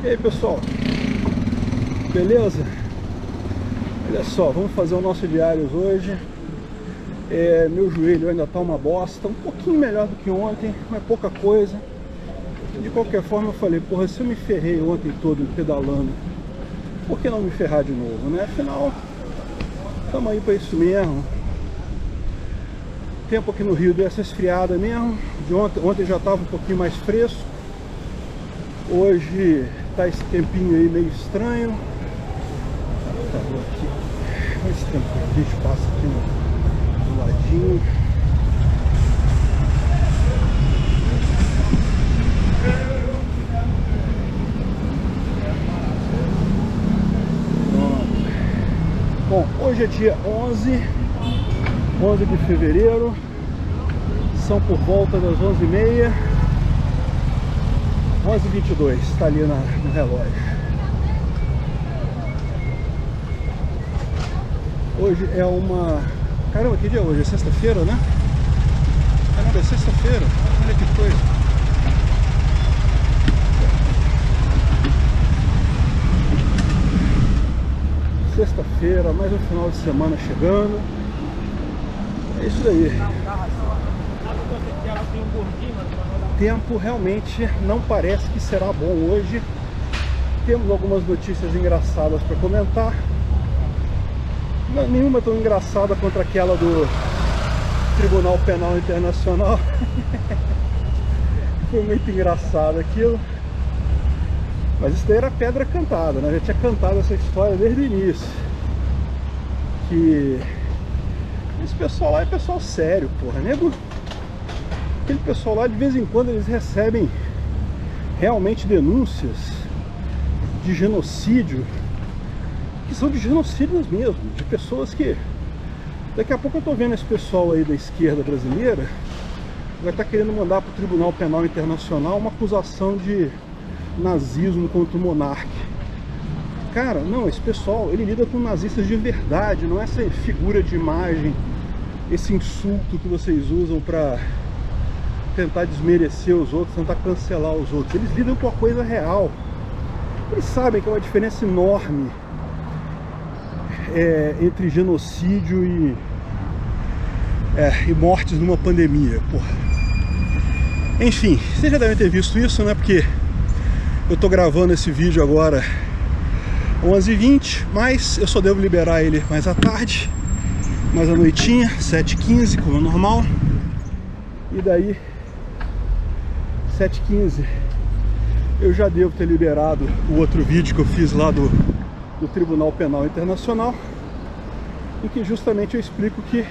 E aí pessoal, beleza? Olha só, vamos fazer o nosso diário hoje. Meu joelho ainda tá uma bosta, um pouquinho melhor do que ontem, mas pouca coisa. De qualquer forma eu falei, porra, se eu me ferrei ontem todo pedalando, por que não me ferrar de novo, né? Afinal, estamos aí para isso mesmo. O tempo aqui no Rio deu essa esfriada mesmo. Ontem já estava um pouquinho mais fresco. Hoje tá esse tempinho aí meio estranho. Tá bom aqui. Esse tempo que a gente passa aqui do ladinho. Bom, hoje é dia 11 de fevereiro, são por volta das 11h30, 11h22, está ali no relógio. Hoje é uma... Caramba, que dia é hoje? É sexta-feira, né? Caramba, é sexta-feira, olha que coisa. Sexta-feira, mais um final de semana chegando. É isso daí. O tempo realmente não parece que será bom hoje. Temos algumas notícias engraçadas para comentar. Nenhuma tão engraçada contra aquela do Tribunal Penal Internacional. Foi muito engraçado aquilo. Mas isso daí era pedra cantada, né? Já tinha cantado essa história desde o início. Que esse pessoal lá é pessoal sério, porra, nego. Aquele pessoal lá, de vez em quando, eles recebem realmente denúncias de genocídio, que são de genocídios mesmo, de pessoas que... Daqui a pouco eu tô vendo esse pessoal aí da esquerda brasileira vai estar querendo mandar pro Tribunal Penal Internacional uma acusação de nazismo contra o monarca. Cara, não, esse pessoal, ele lida com nazistas de verdade, não é essa figura de imagem, esse insulto que vocês usam pra tentar desmerecer os outros, tentar cancelar os outros. Eles lidam com a coisa real. Eles sabem que é uma diferença enorme entre genocídio e mortes numa pandemia, porra. Enfim, vocês já devem ter visto isso, né? Porque eu tô gravando esse vídeo agora 11h20, mas eu só devo liberar ele mais à tarde, mais à noitinha, 7h15, como é normal. E daí, 7h15, eu já devo ter liberado o outro vídeo que eu fiz lá do Tribunal Penal Internacional, em que justamente eu explico que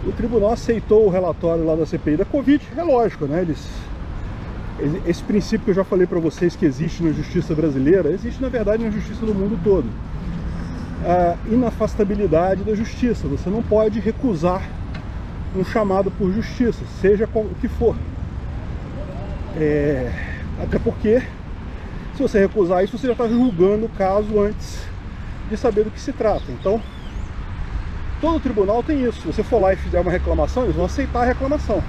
o tribunal aceitou o relatório lá da CPI da Covid. É lógico, né? Esse princípio que eu já falei para vocês que existe na justiça brasileira, existe na verdade na justiça do mundo todo. A inafastabilidade da justiça. Você não pode recusar um chamado por justiça, seja o que for. Até porque, se você recusar isso, você já está julgando o caso antes de saber do que se trata. Então, todo tribunal tem isso. Se você for lá e fizer uma reclamação, eles vão aceitar a reclamação.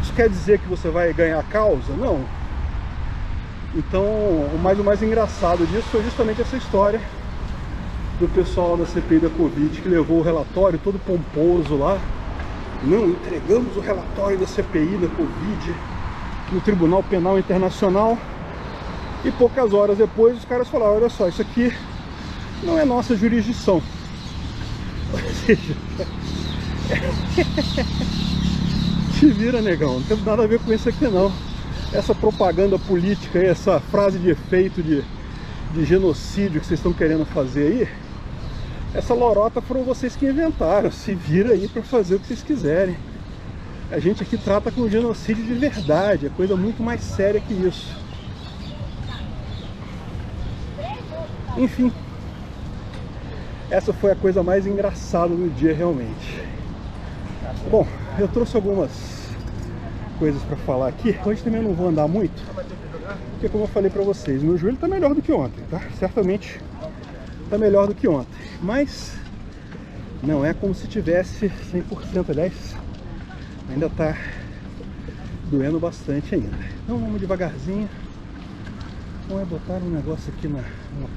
Isso quer dizer que você vai ganhar a causa? Não. Então, o mais engraçado disso foi justamente essa história do pessoal da CPI da Covid, que levou o relatório todo pomposo lá. Não, entregamos o relatório da CPI da Covid no Tribunal Penal Internacional. E poucas horas depois os caras falaram, olha só, isso aqui não é nossa jurisdição. Ou seja, te vira, negão, não tem nada a ver com isso aqui não. Essa propaganda política aí, essa frase de efeito de genocídio que vocês estão querendo fazer aí, essa lorota foram vocês que inventaram. Se vira aí para fazer o que vocês quiserem. A gente aqui trata com genocídio de verdade, é coisa muito mais séria que isso. Enfim, essa foi a coisa mais engraçada do dia realmente. Bom, eu trouxe algumas coisas para falar aqui. Hoje também eu não vou andar muito, porque como eu falei para vocês, meu joelho tá melhor do que ontem, tá? Certamente tá melhor do que ontem, mas não é como se tivesse 100%, aliás, ainda tá doendo bastante ainda. Então vamos devagarzinho. Vamos botar um negócio aqui na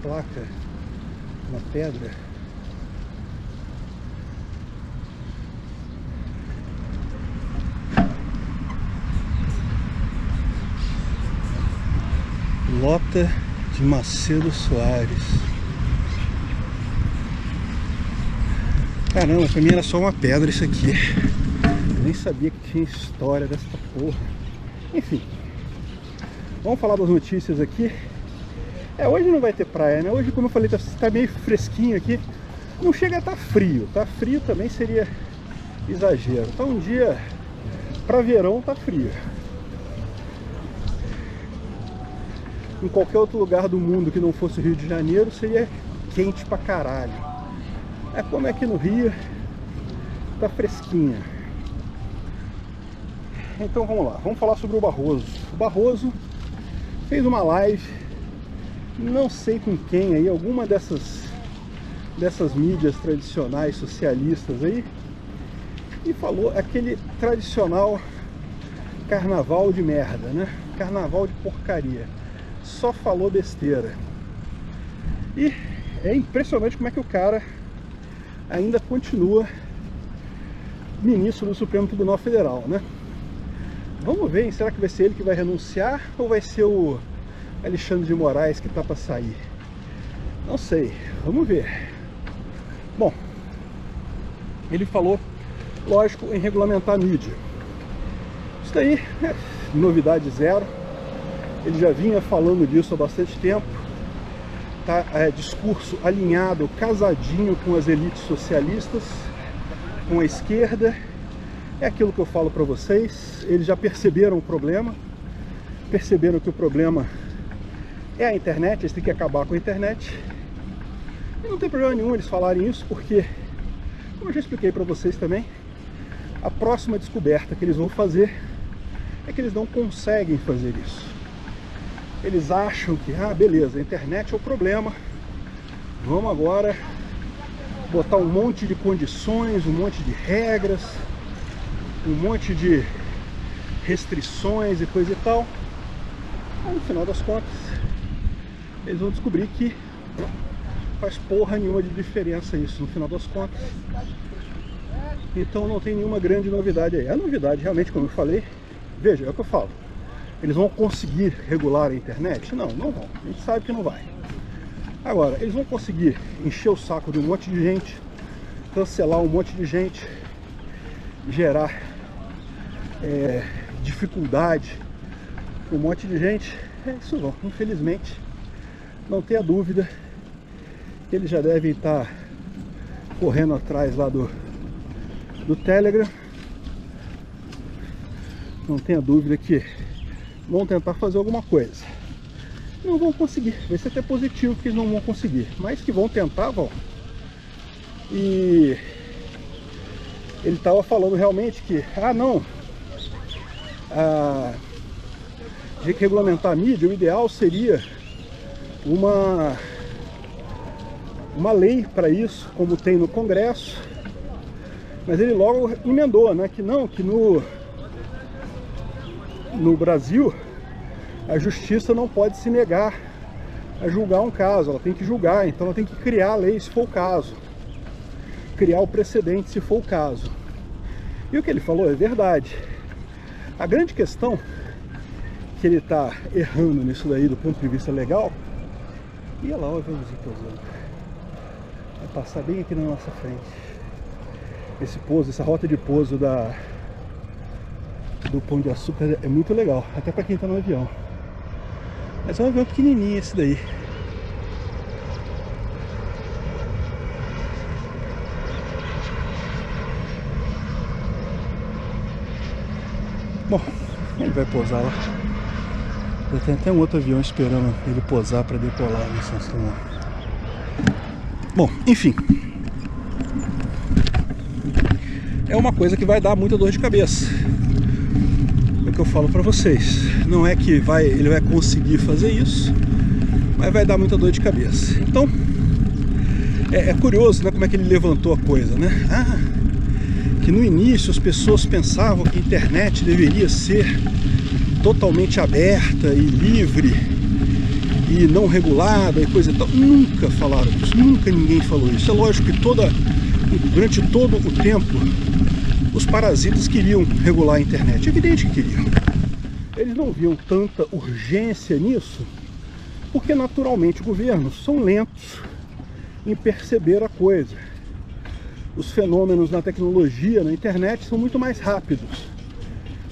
placa, na pedra. Lota de Macedo Soares. Caramba, pra mim era só uma pedra isso aqui. Eu nem sabia que tinha história dessa porra. Enfim, vamos falar das notícias aqui. Hoje não vai ter praia, né? Hoje, como eu falei, tá meio fresquinho aqui. Não chega a estar frio. Tá frio também seria exagero. Tá um dia pra verão, tá frio. Em qualquer outro lugar do mundo que não fosse o Rio de Janeiro seria quente pra caralho. Como é aqui no Rio, tá fresquinha. Então vamos lá, vamos falar sobre o Barroso. O Barroso fez uma live, não sei com quem aí, alguma dessas mídias tradicionais socialistas aí, e falou aquele tradicional carnaval de merda, né? Carnaval de porcaria. Só falou besteira. E é impressionante como é que o cara ainda continua ministro do Supremo Tribunal Federal, né? Vamos ver, será que vai ser ele que vai renunciar ou vai ser o Alexandre de Moraes que tá para sair? Não sei, vamos ver. Bom, ele falou, lógico, em regulamentar a mídia. Isso daí é novidade zero. Ele já vinha falando disso há bastante tempo. Tá, discurso alinhado, casadinho com as elites socialistas, com a esquerda. É aquilo que eu falo para vocês. Eles já perceberam o problema. Perceberam que o problema é a internet. Eles têm que acabar com a internet. E não tem problema nenhum eles falarem isso, porque, como eu já expliquei para vocês também, a próxima descoberta que eles vão fazer é que eles não conseguem fazer isso. Eles acham que, beleza, a internet é o problema, vamos agora botar um monte de condições, um monte de regras, um monte de restrições e coisa e tal. Mas no final das contas, eles vão descobrir que faz porra nenhuma de diferença isso, no final das contas. Então não tem nenhuma grande novidade aí. A novidade, realmente, como eu falei, veja, é o que eu falo. Eles vão conseguir regular a internet? Não, não vão. A gente sabe que não vai. Agora, eles vão conseguir encher o saco de um monte de gente, cancelar um monte de gente, gerar dificuldade para um monte de gente? Isso vão. Infelizmente, não tenha dúvida que eles já devem estar correndo atrás lá do Telegram. Não tenha dúvida que vão tentar fazer alguma coisa. Não vão conseguir. Vai ser até positivo que eles não vão conseguir, mas que vão tentar, vão. E ele estava falando realmente que, de regulamentar a mídia, o ideal seria uma lei para isso, como tem no Congresso. Mas ele logo emendou, né, que no Brasil, a justiça não pode se negar a julgar um caso, ela tem que julgar, então ela tem que criar a lei se for o caso, criar o precedente se for o caso. E o que ele falou é verdade. A grande questão que ele está errando nisso daí do ponto de vista legal, e olha lá o aviãozinho pousando, vai passar bem aqui na nossa frente. Esse pouso, essa rota de pouso do Pão de Açúcar é muito legal, até para quem está no avião. Mas é um avião pequenininho esse daí. Bom, ele vai pousar lá. Já tem até um outro avião esperando ele pousar para decolar em São Simão. Bom, enfim, é uma coisa que vai dar muita dor de cabeça. É o que eu falo para vocês. Não é que ele vai conseguir fazer isso, mas vai dar muita dor de cabeça. Então, é curioso, né, como é que ele levantou a coisa, né? que no início as pessoas pensavam que a internet deveria ser totalmente aberta e livre e não regulada e coisa e tal. Nunca falaram isso, nunca ninguém falou isso. É lógico que durante todo o tempo os parasitas queriam regular a internet, é evidente que queriam. Eles não viam tanta urgência nisso, porque naturalmente governos são lentos em perceber a coisa. Os fenômenos na tecnologia, na internet, são muito mais rápidos.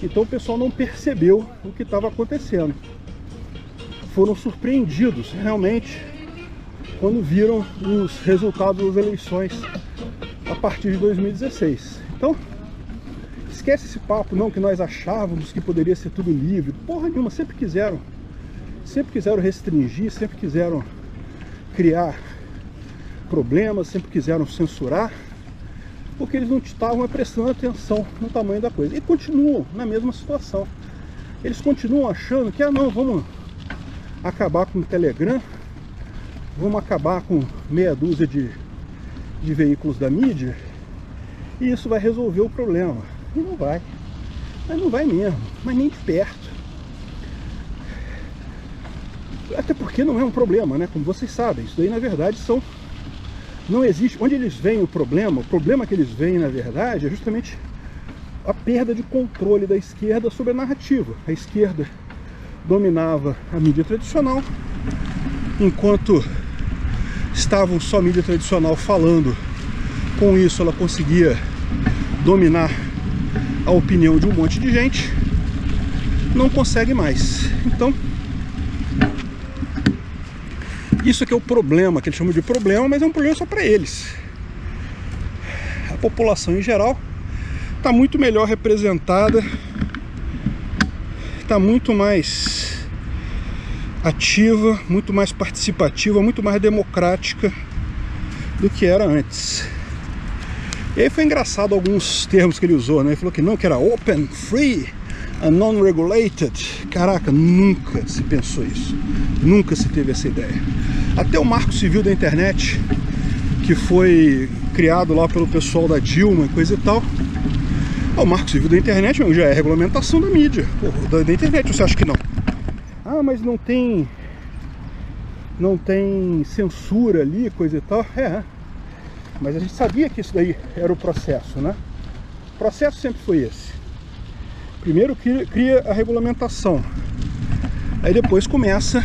Então o pessoal não percebeu o que estava acontecendo. Foram surpreendidos realmente quando viram os resultados das eleições a partir de 2016. Então, esquece esse papo, não, que nós achávamos que poderia ser tudo livre. Porra nenhuma, sempre quiseram restringir, sempre quiseram criar problemas, sempre quiseram censurar, porque eles não estavam prestando atenção no tamanho da coisa. E continuam na mesma situação. Eles continuam achando que, não, vamos acabar com o Telegram, vamos acabar com meia dúzia de veículos da mídia, e isso vai resolver o problema. E não vai. Mas não vai mesmo, mas nem de perto. Até porque não é um problema, né? Como vocês sabem, isso daí na verdade não existe. Onde eles veem o problema que eles veem na verdade é justamente a perda de controle da esquerda sobre a narrativa. A esquerda dominava a mídia tradicional, enquanto estavam só a mídia tradicional falando. Com isso ela conseguia dominar a opinião de um monte de gente. Não consegue mais. Então, isso aqui é o problema, que eles chamam de problema, mas é um problema só para eles. A população em geral está muito melhor representada, está muito mais ativa, muito mais participativa, muito mais democrática do que era antes. E aí foi engraçado alguns termos que ele usou, né? Ele falou que não, que era open, free and non-regulated. Caraca, nunca se pensou isso. Nunca se teve essa ideia. Até o Marco Civil da Internet, que foi criado lá pelo pessoal da Dilma e coisa e tal. O Marco Civil da Internet já é regulamentação da mídia, da internet. Você acha que não? Ah, mas não tem censura ali, coisa e tal. Mas a gente sabia que isso daí era o processo, né? O processo sempre foi esse. Primeiro cria a regulamentação, aí depois começa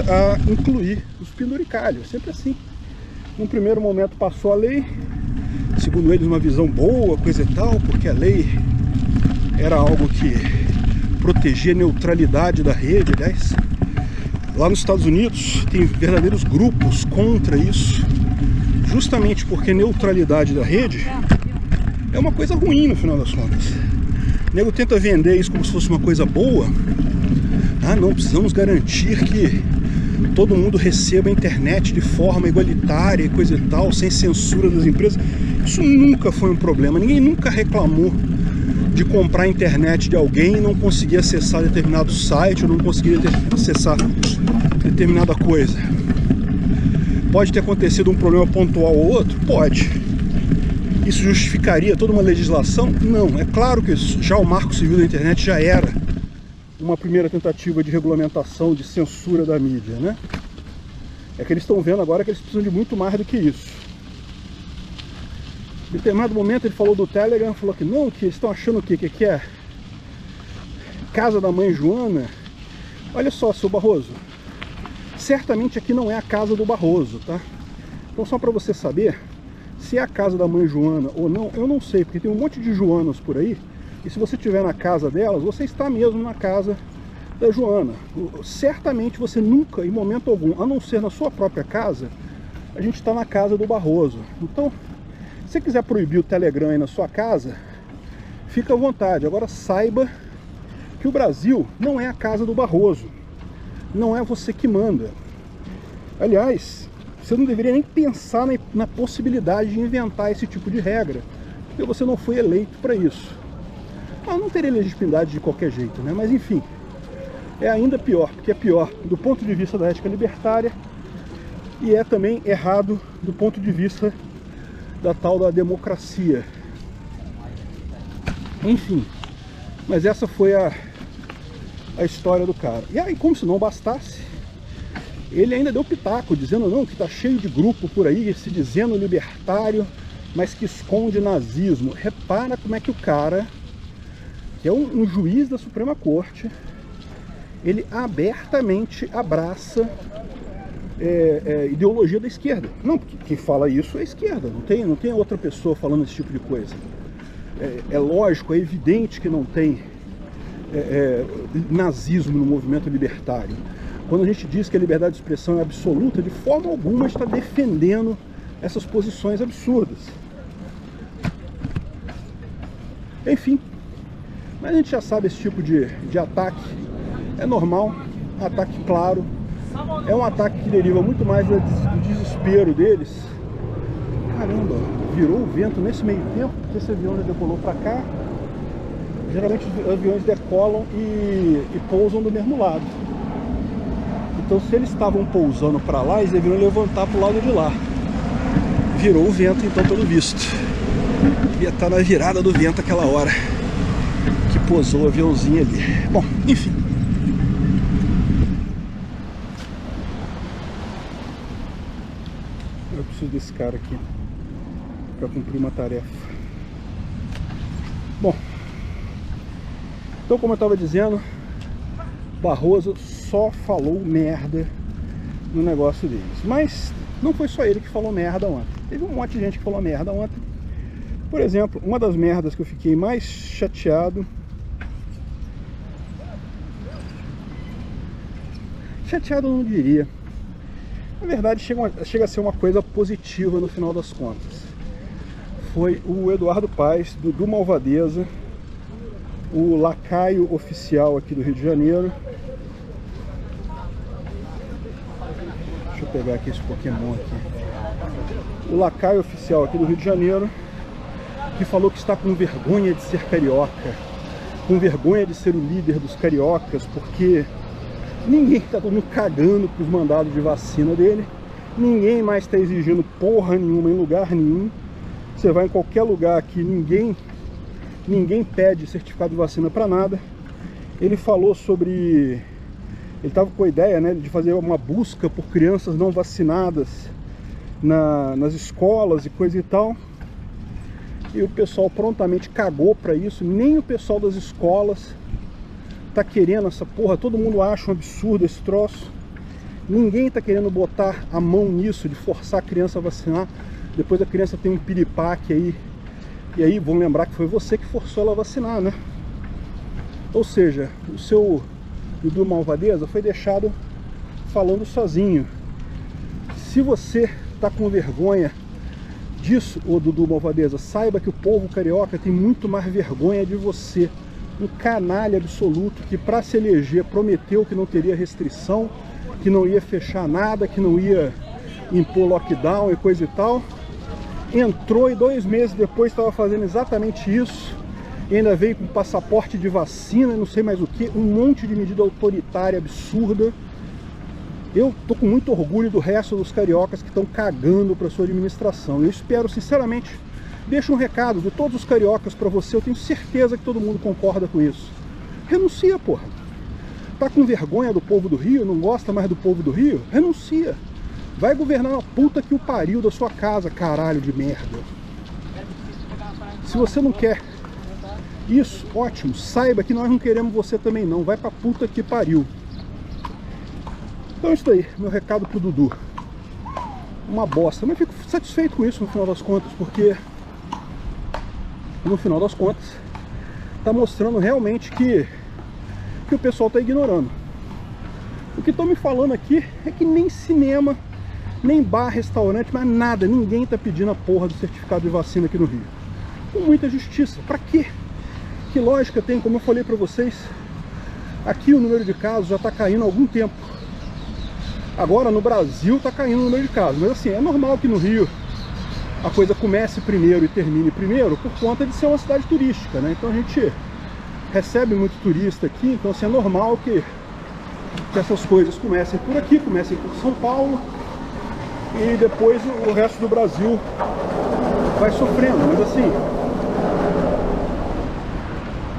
a incluir os penduricalhos, sempre assim. Num primeiro momento passou a lei, segundo eles uma visão boa, coisa e tal, porque a lei era algo que protegia a neutralidade da rede. Aliás, lá nos Estados Unidos tem verdadeiros grupos contra isso, justamente porque a neutralidade da rede é uma coisa ruim no final das contas. O nego tenta vender isso como se fosse uma coisa boa. Não, precisamos garantir que todo mundo receba a internet de forma igualitária e coisa e tal, sem censura das empresas. Isso nunca foi um problema. Ninguém nunca reclamou de comprar a internet de alguém e não conseguir acessar determinado site ou não conseguir acessar determinada coisa. Pode ter acontecido um problema pontual ou outro? Pode. Isso justificaria toda uma legislação? Não. É claro que já o Marco Civil da Internet já era uma primeira tentativa de regulamentação, de censura da mídia, né? É que eles estão vendo agora que eles precisam de muito mais do que isso. Em determinado momento ele falou do Telegram, falou que não, que eles estão achando o quê? Que é casa da mãe Joana. Olha só, seu Barroso, certamente aqui não é a casa do Barroso, tá? Então só para você saber, se é a casa da mãe Joana ou não, eu não sei, porque tem um monte de Joanas por aí, e se você estiver na casa delas, você está mesmo na casa da Joana. Certamente você nunca, em momento algum, a não ser na sua própria casa, a gente está na casa do Barroso. Então, se você quiser proibir o Telegram aí na sua casa, fica à vontade. Agora saiba que o Brasil não é a casa do Barroso. Não é você que manda. Aliás, você não deveria nem pensar na possibilidade de inventar esse tipo de regra, porque você não foi eleito para isso. Não teria legitimidade de qualquer jeito, né? Mas enfim, é ainda pior, porque é pior do ponto de vista da ética libertária, e é também errado do ponto de vista da tal da democracia. Enfim, mas essa foi a história do cara. E aí, como se não bastasse, ele ainda deu pitaco, dizendo não, que tá cheio de grupo por aí, se dizendo libertário, mas que esconde nazismo. Repara como é que o cara, que é um juiz da Suprema Corte, ele abertamente abraça ideologia da esquerda. Não, porque quem fala isso é a esquerda, não tem outra pessoa falando esse tipo de coisa. É lógico, é evidente que não tem nazismo no movimento libertário. Quando a gente diz que a liberdade de expressão é absoluta, de forma alguma está defendendo essas posições absurdas. Enfim, mas a gente já sabe esse tipo de ataque. É normal, ataque claro. É um ataque que deriva muito mais do desespero deles. Caramba, virou o vento nesse meio tempo, porque esse avião já decolou para cá. Geralmente os aviões decolam e pousam do mesmo lado. Então se eles estavam pousando para lá, eles deveriam levantar para o lado de lá. Virou o vento então, pelo visto. Devia estar na virada do vento aquela hora que pousou o aviãozinho ali. Bom, enfim. Eu preciso desse cara aqui para cumprir uma tarefa. Bom, então como eu estava dizendo, Barroso só falou merda no negócio deles. Mas não foi só ele que falou merda ontem. Teve um monte de gente que falou merda ontem. Por exemplo, uma das merdas que eu fiquei mais chateado... Chateado eu não diria. Na verdade, chega a ser uma coisa positiva no final das contas. Foi o Eduardo Paes, do Malvadeza, o lacaio oficial aqui do Rio de Janeiro. Deixa eu pegar aqui esse Pokémon aqui. O lacaio oficial aqui do Rio de Janeiro, que falou que está com vergonha de ser carioca, com vergonha de ser o líder dos cariocas, porque ninguém está todo mundo cagando para os mandados de vacina dele, ninguém mais está exigindo porra nenhuma em lugar nenhum. Você vai em qualquer lugar aqui, ninguém pede certificado de vacina para nada. Ele falou sobre... Ele estava com a ideia, né, de fazer uma busca por crianças não vacinadas nas escolas e coisa e tal. E o pessoal prontamente cagou para isso. Nem o pessoal das escolas tá querendo essa porra. Todo mundo acha um absurdo esse troço. Ninguém tá querendo botar a mão nisso, de forçar a criança a vacinar. Depois a criança tem um piripaque aí. E aí vão lembrar que foi você que forçou ela a vacinar, né? Ou seja, o seu Dudu Malvadeza foi deixado falando sozinho. Se você tá com vergonha disso, ô Dudu Malvadeza, saiba que o povo carioca tem muito mais vergonha de você. Um canalha absoluto que, para se eleger, prometeu que não teria restrição, que não ia fechar nada, que não ia impor lockdown e coisa e tal. Entrou e 2 meses depois estava fazendo exatamente isso. E ainda veio com passaporte de vacina, não sei mais o que, um monte de medida autoritária absurda. Eu tô com muito orgulho do resto dos cariocas que estão cagando para sua administração. Eu espero, sinceramente, deixa um recado de todos os cariocas para você. Eu tenho certeza que todo mundo concorda com isso. Renuncia, porra. Tá com vergonha do povo do Rio? Não gosta mais do povo do Rio? Renuncia. Vai governar a puta que o pariu da sua casa, caralho de merda. Se você não quer isso, ótimo. Saiba que nós não queremos você também não. Vai pra puta que pariu. Então é isso aí, meu recado pro Dudu. Uma bosta, mas fico satisfeito com isso no final das contas, porque no final das contas tá mostrando realmente que o pessoal tá ignorando. O que estão me falando aqui é que nem cinema, nem bar, restaurante, mas nada, ninguém tá pedindo a porra do certificado de vacina aqui no Rio. Com muita justiça. Pra quê? Que lógica tem? Como eu falei pra vocês, aqui o número de casos já tá caindo há algum tempo. Agora no Brasil está caindo o número de casos, mas assim, é normal que no Rio a coisa comece primeiro e termine primeiro por conta de ser uma cidade turística, né? Então a gente recebe muito turista aqui, então assim, é normal que essas coisas comecem por aqui, comecem por São Paulo e depois o resto do Brasil vai sofrendo. Mas assim,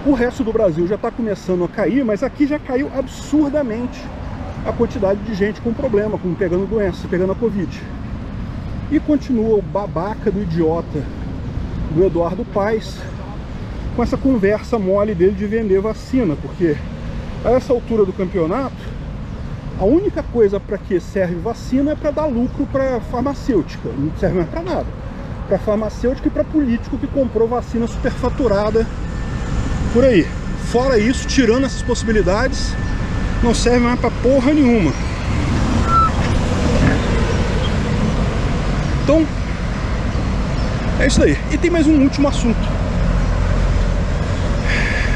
o resto do Brasil já está começando a cair, mas aqui já caiu absurdamente a quantidade de gente com problema, com pegando doença, pegando a Covid. E continua o babaca do idiota do Eduardo Paes com essa conversa mole dele de vender vacina, porque a essa altura do campeonato, a única coisa para que serve vacina é para dar lucro para farmacêutica, não serve mais para nada. Para farmacêutica e para político que comprou vacina superfaturada por aí. Fora isso, tirando essas possibilidades, não serve mais para porra nenhuma. Então, é isso aí. E tem mais um último assunto.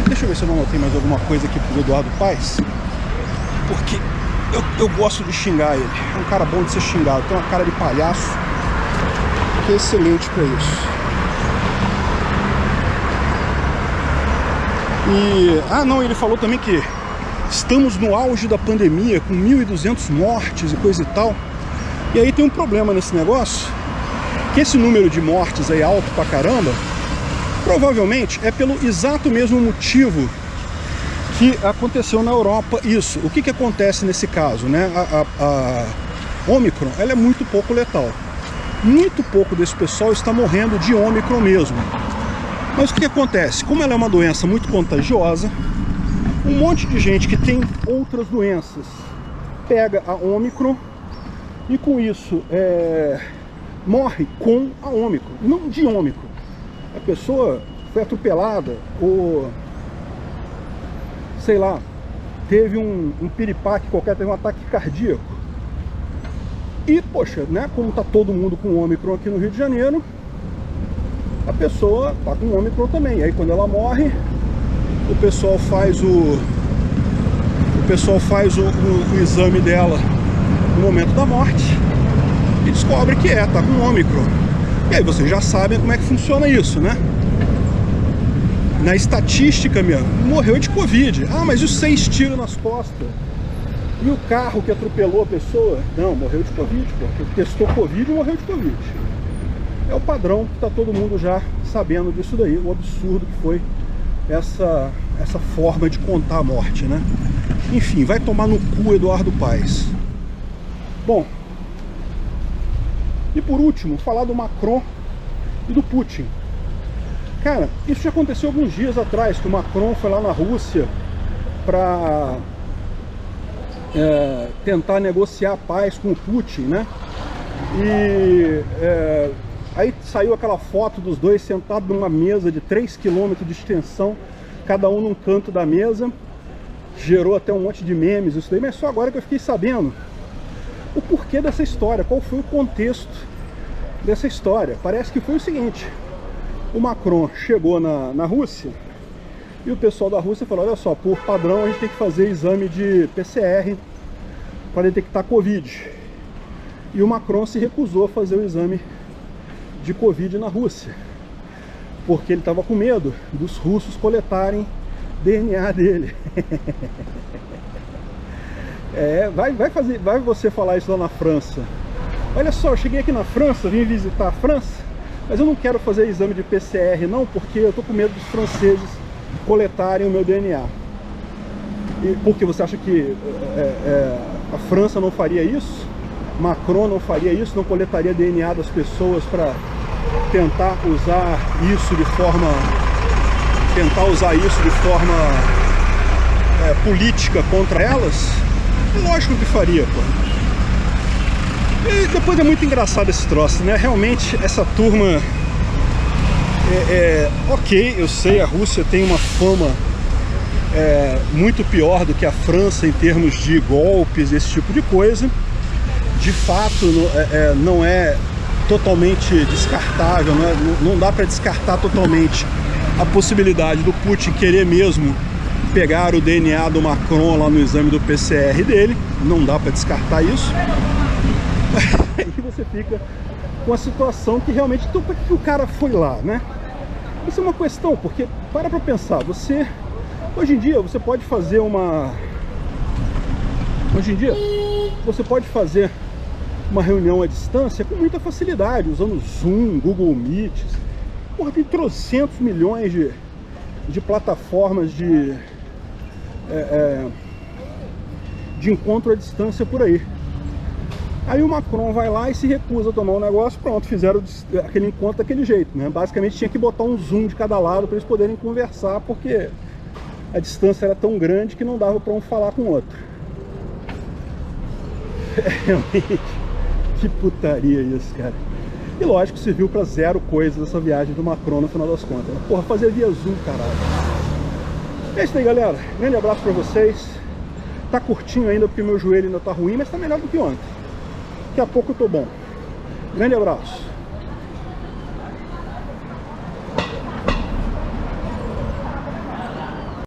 Deixa eu ver se eu não anotei mais alguma coisa aqui pro Eduardo Paes, porque eu gosto de xingar ele. É um cara bom de ser xingado, tem uma cara de palhaço que é excelente para isso. E, não, ele falou também que estamos no auge da pandemia, com 1.200 mortes e coisa e tal. E aí tem um problema nesse negócio, que esse número de mortes aí alto pra caramba, provavelmente é pelo exato mesmo motivo que aconteceu na Europa isso. O que acontece nesse caso, né? A Ômicron, ela é muito pouco letal. Muito pouco desse pessoal está morrendo de Ômicron mesmo. Mas o que acontece? Como ela é uma doença muito contagiosa, um monte de gente que tem outras doenças pega a Ômicron e com isso morre com a Ômicron, não de Ômicron. A pessoa foi atropelada ou, sei lá, teve um piripaque qualquer, teve um ataque cardíaco. E, poxa, né, como tá todo mundo com Ômicron aqui no Rio de Janeiro, a pessoa tá com Ômicron também. Aí quando ela morre, o pessoal faz o exame dela no momento da morte e descobre que tá com Ômicron. E aí vocês já sabem como é que funciona isso, né? Na estatística, morreu de Covid. Ah, mas os 6 tiros nas costas? E o carro que atropelou a pessoa? Não, morreu de Covid, porque testou Covid e morreu de Covid. É o padrão que tá todo mundo já sabendo disso daí, o absurdo que foi essa forma de contar a morte, né? Enfim, vai tomar no cu Eduardo Paes. Bom, e por último, falar do Macron e do Putin. Cara, isso já aconteceu alguns dias atrás, que o Macron foi lá na Rússia para tentar negociar a paz com o Putin, né? E aí saiu aquela foto dos dois sentados numa mesa de 3 km de extensão, cada um num canto da mesa. Gerou até um monte de memes isso daí, mas só agora que eu fiquei sabendo o porquê dessa história, qual foi o contexto dessa história. Parece que foi o seguinte: o Macron chegou na Rússia e o pessoal da Rússia falou: olha só, por padrão a gente tem que fazer exame de PCR para detectar Covid. E o Macron se recusou a fazer o exame de Covid na Rússia, porque ele estava com medo dos russos coletarem DNA dele. Vai você falar isso lá na França. Olha só, eu cheguei aqui na França, vim visitar a França, mas eu não quero fazer exame de PCR não, porque eu tô com medo dos franceses coletarem o meu DNA. E por que você acha que a França não faria isso? Macron não faria isso, não coletaria DNA das pessoas para tentar usar isso de forma política contra elas? Lógico que faria, pô. E depois é muito engraçado esse troço, né? Realmente essa turma ok, eu sei, a Rússia tem uma fama muito pior do que a França em termos de golpes, esse tipo de coisa. De fato, não é totalmente descartável, não dá para descartar totalmente a possibilidade do Putin querer mesmo pegar o DNA do Macron lá no exame do PCR dele. Não dá para descartar isso. Aí você fica com a situação que realmente, então, para que o cara foi lá, né? Isso é uma questão, porque para pensar, hoje em dia você pode fazer uma reunião à distância com muita facilidade, usando Zoom, Google Meet. Porra, tem trocentos milhões de plataformas de encontro à distância por aí. Aí o Macron vai lá e se recusa a tomar um negócio, pronto, fizeram aquele encontro daquele jeito, né? Basicamente tinha que botar um Zoom de cada lado para eles poderem conversar, porque a distância era tão grande que não dava para um falar com o outro. Realmente, que putaria isso, cara. E lógico, serviu pra zero coisa dessa viagem do Macron no final das contas, né? Porra, fazer via Zoom, caralho. É isso aí, galera. Grande abraço pra vocês. Tá curtinho ainda porque meu joelho ainda tá ruim, mas tá melhor do que ontem. Daqui a pouco eu tô bom. Grande abraço.